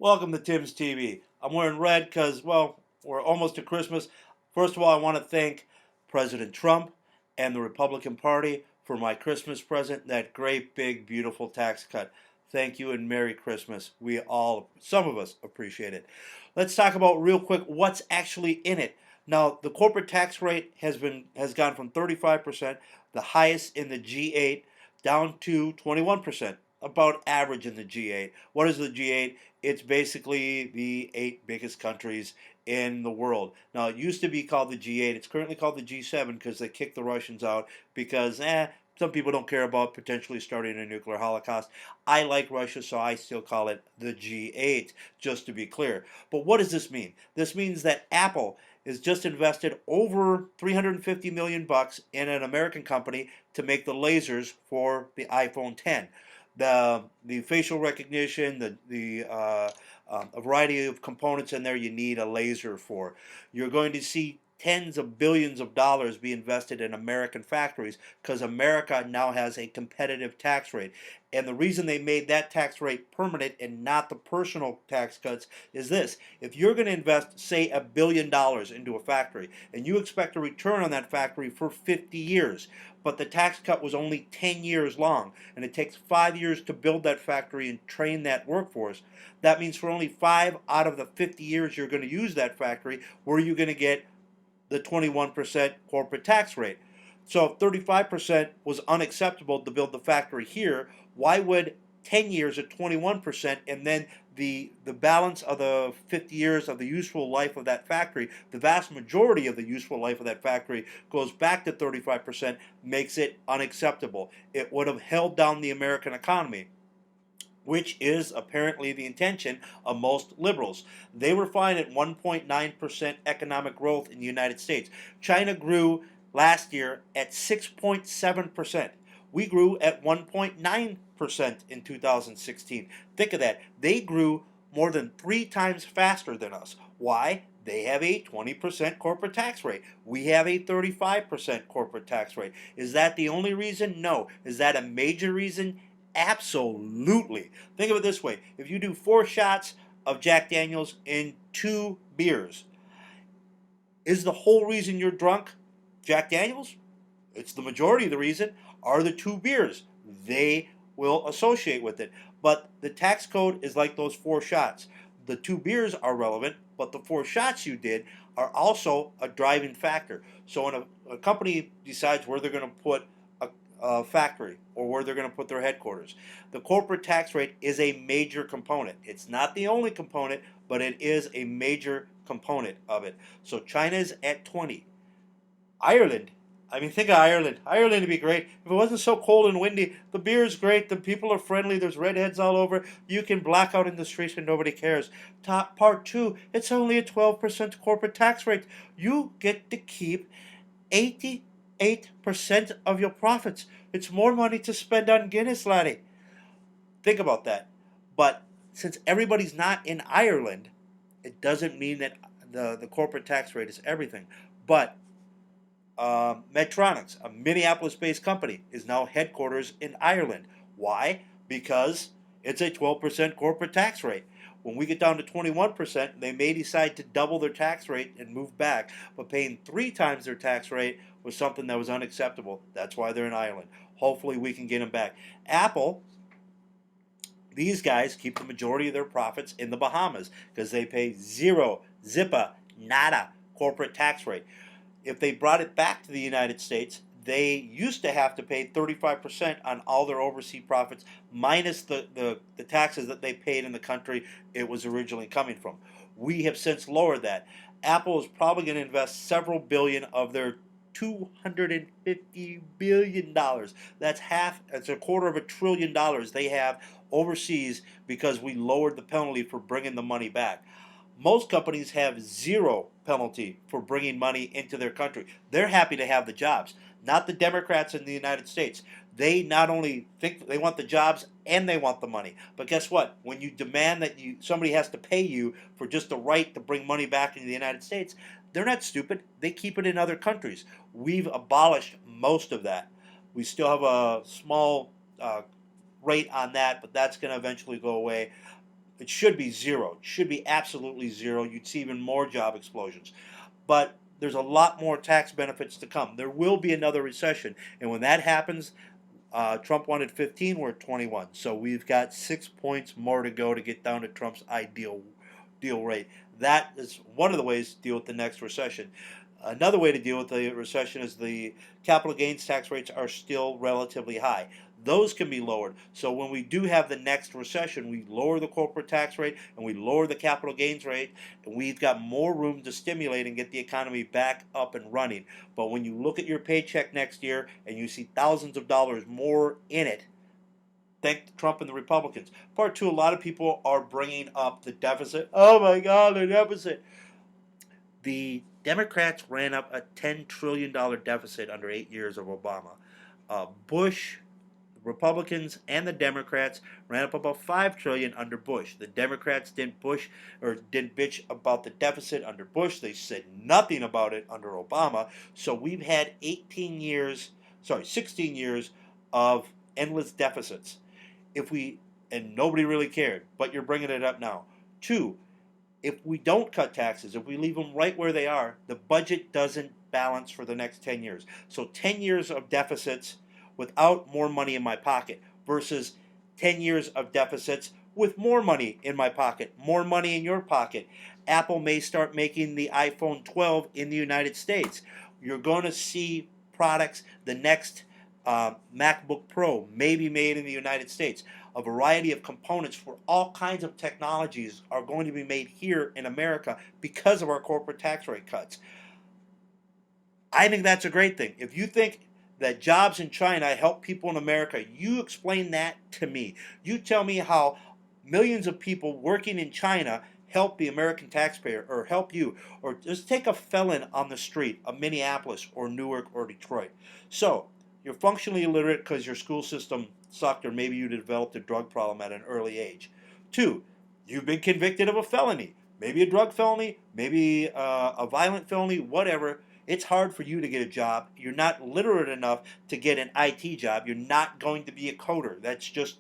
Welcome to Tim's TV. I'm wearing red because, well, we're almost to Christmas. First of all, I want to thank President Trump and the Republican Party for my Christmas present, that great, big, beautiful tax cut. Thank you and Merry Christmas. We all, some of us, appreciate it. Let's talk about real quick what's actually in it. Now, the corporate tax rate has gone from 35%, the highest in the G8, down to 21%, about average in the G8. What is the G8? It's basically the 8 biggest countries in the world. Now, it used to be called the G8. It's currently called the G7 because they kicked the Russians out because, some people don't care about potentially starting a nuclear holocaust. I like Russia, so I still call it the G8, just to be clear. But what does this mean? This means that Apple has just invested over 350 million bucks in an American company to make the lasers for the iPhone 10. The facial recognition, a variety of components in there you need a laser for. You're going to see tens of billions of dollars be invested in American factories because America now has a competitive tax rate. And the reason they made that tax rate permanent and not the personal tax cuts is this. If you're going to invest, say, $1 billion into a factory and you expect a return on that factory for 50 years, but the tax cut was only 10 years long and it takes 5 years to build that factory and train that workforce, that means for only 5 out of the 50 years you're going to use that factory, where are you going to get the 21% corporate tax rate? So if 35% was unacceptable to build the factory here, why would 10 years at 21% and then the balance of the 50 years of the useful life of that factory, the vast majority of the useful life of that factory goes back to 35%, makes it unacceptable. It would have held down the American economy, which is apparently the intention of most liberals. They were fine at 1.9% economic growth in the United States. China grew last year at 6.7%. We grew at 1.9% in 2016. Think of that. They grew more than 3 times faster than us. Why? They have a 20% corporate tax rate. We have a 35% corporate tax rate. Is that the only reason? No. Is that a major reason? Absolutely. Think of it this way. If you do 4 shots of Jack Daniels in 2 beers, is the whole reason you're drunk Jack Daniels? It's the majority of the reason. Are the 2 beers? They will associate with it. But the tax code is like those 4 shots. The 2 beers are relevant, but the 4 shots you did are also a driving factor. So when a company decides where they're going to put a factory or where they're going to put their headquarters, the corporate tax rate is a major component. It's not the only component, but it is a major component of it. So China's at 20. Ireland. I mean, think of Ireland. Ireland would be great. If it wasn't so cold and windy, the beer is great, the people are friendly, there's redheads all over, you can black out in the streets and nobody cares. Top part 2, it's only a 12% corporate tax rate. You get to keep 88% of your profits. It's more money to spend on Guinness, laddie. Think about that. But since everybody's not in Ireland, it doesn't mean that the corporate tax rate is everything. But Medtronic, a Minneapolis-based company, is now headquarters in Ireland. Why? Because it's a 12% corporate tax rate. When we get down to 21%, they may decide to double their tax rate and move back. But paying 3 times their tax rate was something that was unacceptable. That's why they're in Ireland. Hopefully we can get them back. Apple, these guys keep the majority of their profits in the Bahamas because they pay zero, zippa, nada corporate tax rate. If they brought it back to the United States, they used to have to pay 35% on all their overseas profits, minus the taxes that they paid in the country it was originally coming from. We have since lowered that. Apple is probably going to invest several billion of their $250 billion. That's a quarter of $1 trillion they have overseas because we lowered the penalty for bringing the money back. Most companies have zero penalty for bringing money into their country. They're happy to have the jobs, not the Democrats in the United States. They not only think they want the jobs and they want the money, but guess what? When you demand that somebody has to pay you for just the right to bring money back into the United States, they're not stupid. They keep it in other countries. We've abolished most of that. We still have a small rate on that, but that's going to eventually go away. It should be zero. It should be absolutely zero. You'd see even more job explosions. But there's a lot more tax benefits to come. There will be another recession. And when that happens, Trump wanted 15, we're at 21. So we've got 6 points more to go to get down to Trump's ideal deal rate. That is one of the ways to deal with the next recession. Another way to deal with the recession is the capital gains tax rates are still relatively high. Those can be lowered. So when we do have the next recession, we lower the corporate tax rate and we lower the capital gains rate, and we've got more room to stimulate and get the economy back up and running. But when you look at your paycheck next year and you see thousands of dollars more in it, thank Trump and the Republicans. Part two, a lot of people are bringing up the deficit. Oh my God, the deficit. The Democrats ran up a $10 trillion deficit under 8 years of Obama. Bush, the Republicans, and the Democrats ran up about $5 trillion under Bush. The Democrats didn't bitch about the deficit under Bush. They said nothing about it under Obama. So we've had 16 years of endless deficits. And nobody really cared, but you're bringing it up now. Two, if we don't cut taxes, if we leave them right where they are, the budget doesn't balance for the next 10 years. So 10 years of deficits without more money in my pocket versus 10 years of deficits with more money in my pocket, more money in your pocket. Apple may start making the iPhone 12 in the United States. You're going to see products, the next MacBook Pro may be made in the United States. A variety of components for all kinds of technologies are going to be made here in America because of our corporate tax rate cuts. I think that's a great thing. If you think that jobs in China help people in America, you explain that to me. You tell me how millions of people working in China help the American taxpayer, or help you, or just take a felon on the street of Minneapolis or Newark or Detroit. So you're functionally illiterate because your school system sucked, or maybe you developed a drug problem at an early age. Two, you've been convicted of a felony, maybe a drug felony, maybe a violent felony, whatever. It's hard for you to get a job. You're not literate enough to get an IT job. You're not going to be a coder. That's just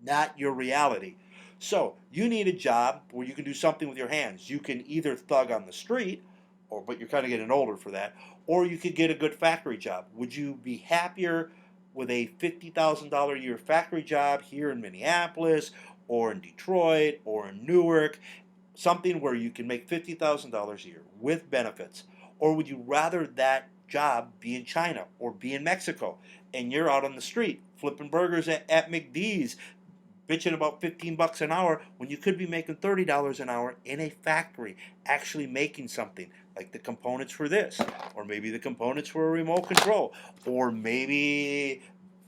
not your reality. So you need a job where you can do something with your hands. You can either thug on the street, but you're kind of getting older for that, or you could get a good factory job. Would you be happier with a $50,000 a year factory job here in Minneapolis or in Detroit or in Newark, something where you can make $50,000 a year with benefits? Or would you rather that job be in China or be in Mexico and you're out on the street flipping burgers at McD's, bitching about $15 an hour when you could be making $30 an hour in a factory, actually making something like the components for this, or maybe the components for a remote control, or maybe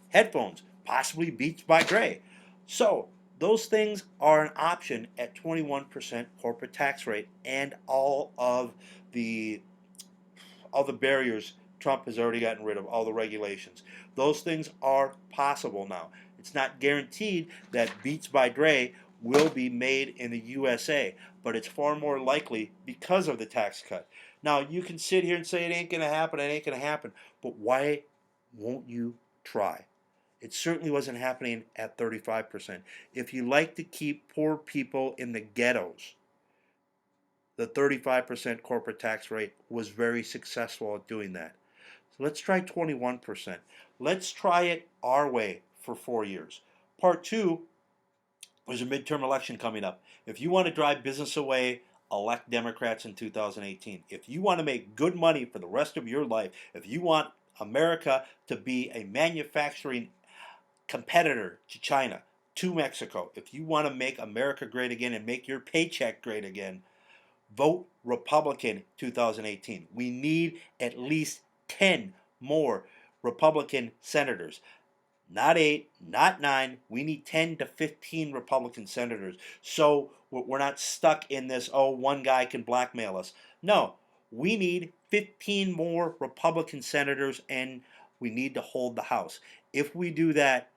headphones, possibly Beats by Dre. So those things are an option at 21% corporate tax rate, and all the barriers Trump has already gotten rid of, all the regulations. Those things are possible now. It's not guaranteed that Beats by Dre will be made in the USA, but it's far more likely because of the tax cut. Now, you can sit here and say it ain't going to happen, it ain't going to happen, but why won't you try? It certainly wasn't happening at 35%. If you like to keep poor people in the ghettos, the 35% corporate tax rate was very successful at doing that. So let's try 21%. Let's try it our way for 4 years. Part two, there's a midterm election coming up. If you want to drive business away, elect Democrats in 2018. If you want to make good money for the rest of your life, if you want America to be a manufacturing competitor to China, to Mexico, if you want to make America great again and make your paycheck great again, vote Republican 2018. We need at least 10 more Republican senators. Not 8, not 9. We need 10 to 15 Republican senators. So we're not stuck in this, one guy can blackmail us. No, we need 15 more Republican senators, and we need to hold the House. If we do that,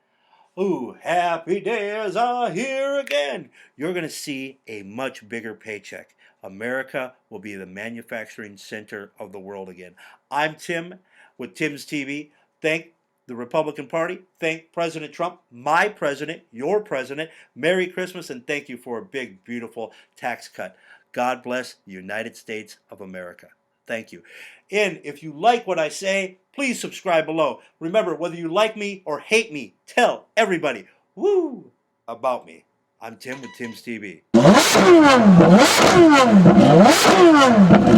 happy days are here again. You're going to see a much bigger paycheck. America will be the manufacturing center of the world again. I'm Tim with Tim's TV. Thank the Republican Party, thank President Trump, my president, your president. Merry Christmas, and thank you for a big, beautiful tax cut. God bless the United States of America. Thank you. And if you like what I say, please subscribe below. Remember, whether you like me or hate me, tell everybody, woo, about me. I'm Tim with Tim's TV.